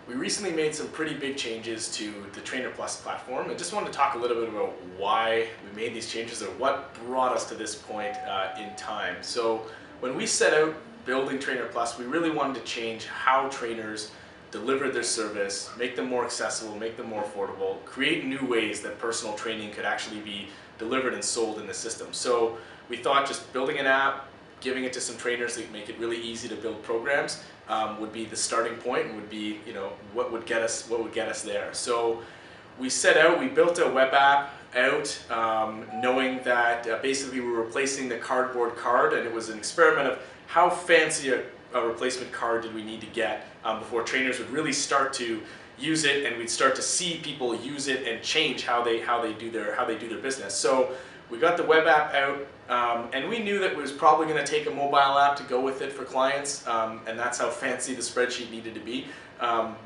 We recently made some pretty big changes to the Trainer Plus platform, and just wanted to talk a little bit about why we made these changes or what brought us to this point in time. So when we set out building Trainer Plus, we really wanted to change how trainers deliver their service, make them more accessible, make them more affordable, create new ways that personal training could actually be delivered and sold in the system. So we thought just building an app, giving it to some trainers that make it really easy to build programs would be the starting point, and would be, what would get us there. So we built a web app out, knowing that basically we were replacing the cardboard card, and it was an experiment of how fancy a replacement card did we need to get before trainers would really start to use it, and we'd start to see people use it and change how they do their business. So we got the web app out, and we knew that it was probably going to take a mobile app to go with it for clients, and that's how fancy the spreadsheet needed to be.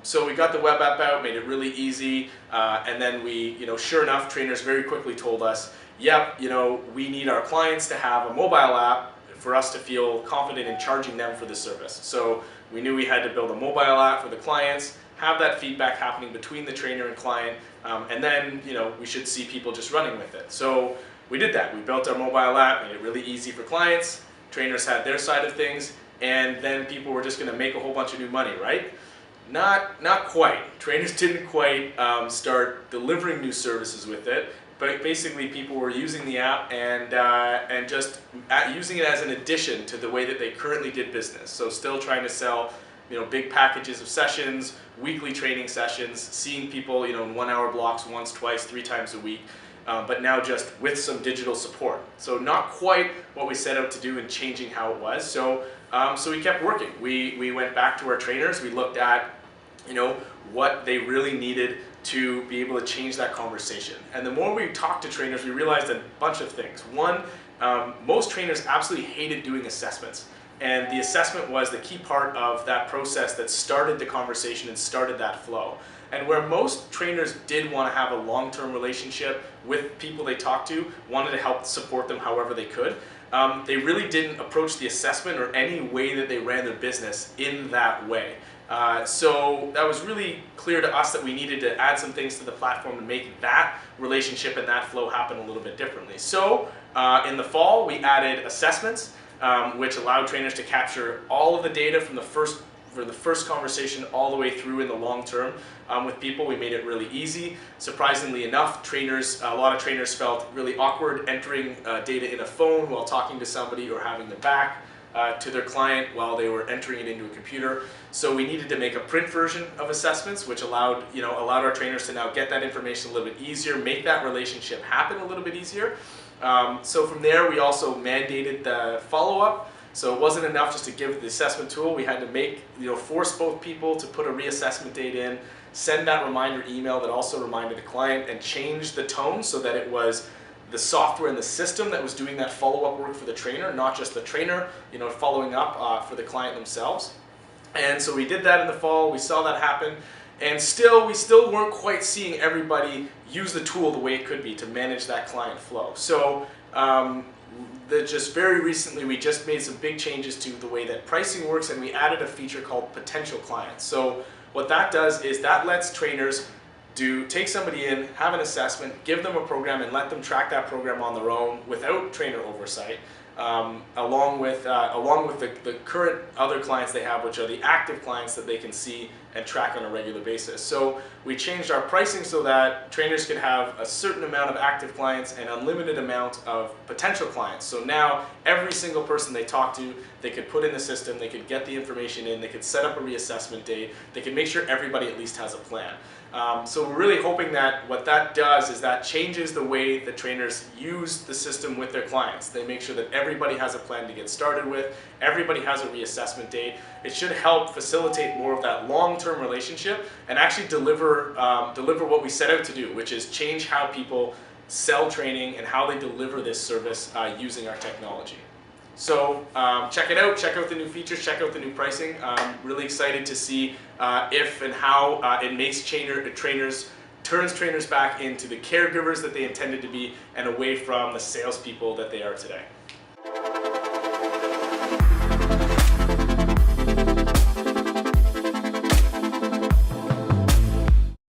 So we got the web app out, made it really easy, and then we, sure enough, trainers very quickly told us, yep, we need our clients to have a mobile app for us to feel confident in charging them for the service. So we knew we had to build a mobile app for the clients, have that feedback happening between the trainer and client, and then we should see people just running with it. So we did that. We built our mobile app, made it really easy for clients, trainers had their side of things, and then people were just going to make a whole bunch of new money, right? Not quite. Trainers didn't quite start delivering new services with it, but basically people were using the app and just using it as an addition to the way that they currently did business. So still trying to sell big packages of sessions, weekly training sessions, seeing people in 1 hour blocks once, twice, 3 times a week, but now just with some digital support. So not quite what we set out to do in changing how it was. So we kept working. We went back to our trainers. We looked at what they really needed to be able to change that conversation. And the more we talked to trainers, we realized a bunch of things. One, most trainers absolutely hated doing assessments. And the assessment was the key part of that process that started the conversation and started that flow. And where most trainers did want to have a long-term relationship with people they talked to, wanted to help support them however they could, they really didn't approach the assessment or any way that they ran their business in that way. So that was really clear to us that we needed to add some things to the platform to make that relationship and that flow happen a little bit differently. So in the fall, we added assessments, which allowed trainers to capture all of the data from the first conversation all the way through in the long term with people. We made it really easy. Surprisingly enough, a lot of trainers felt really awkward entering data in a phone while talking to somebody, or having their back to their client while they were entering it into a computer. So we needed to make a print version of assessments, which allowed our trainers to now get that information a little bit easier, make that relationship happen a little bit easier. So from there, we also mandated the follow-up. So it wasn't enough just to give the assessment tool. We had to force both people to put a reassessment date in, send that reminder email that also reminded the client, and change the tone so that it was the software and the system that was doing that follow-up work for the trainer, not just the trainer, following up for the client themselves. And so we did that in the fall. We saw that happen, and we still weren't quite seeing everybody use the tool the way it could be to manage that client flow. So just very recently, we just made some big changes to the way that pricing works, and we added a feature called potential clients. So what that does is that lets trainers take somebody in, have an assessment, give them a program, and let them track that program on their own without trainer oversight, along with the current other clients they have, which are the active clients that they can see and track on a regular basis. So we changed our pricing so that trainers could have a certain amount of active clients and unlimited amount of potential clients. So now every single person they talk to, they could put in the system, they could get the information in, they could set up a reassessment date, they could make sure everybody at least has a plan. So we're really hoping that what that does is that changes the way the trainers use the system with their clients. They make sure that everybody has a plan to get started with, everybody has a reassessment date. It should help facilitate more of that long-term relationship and actually deliver what we set out to do, which is change how people sell training and how they deliver this service using our technology. So check it out, check out the new features, check out the new pricing. I'm really excited to see if and how it makes turns trainers back into the caregivers that they intended to be, and away from the salespeople that they are today.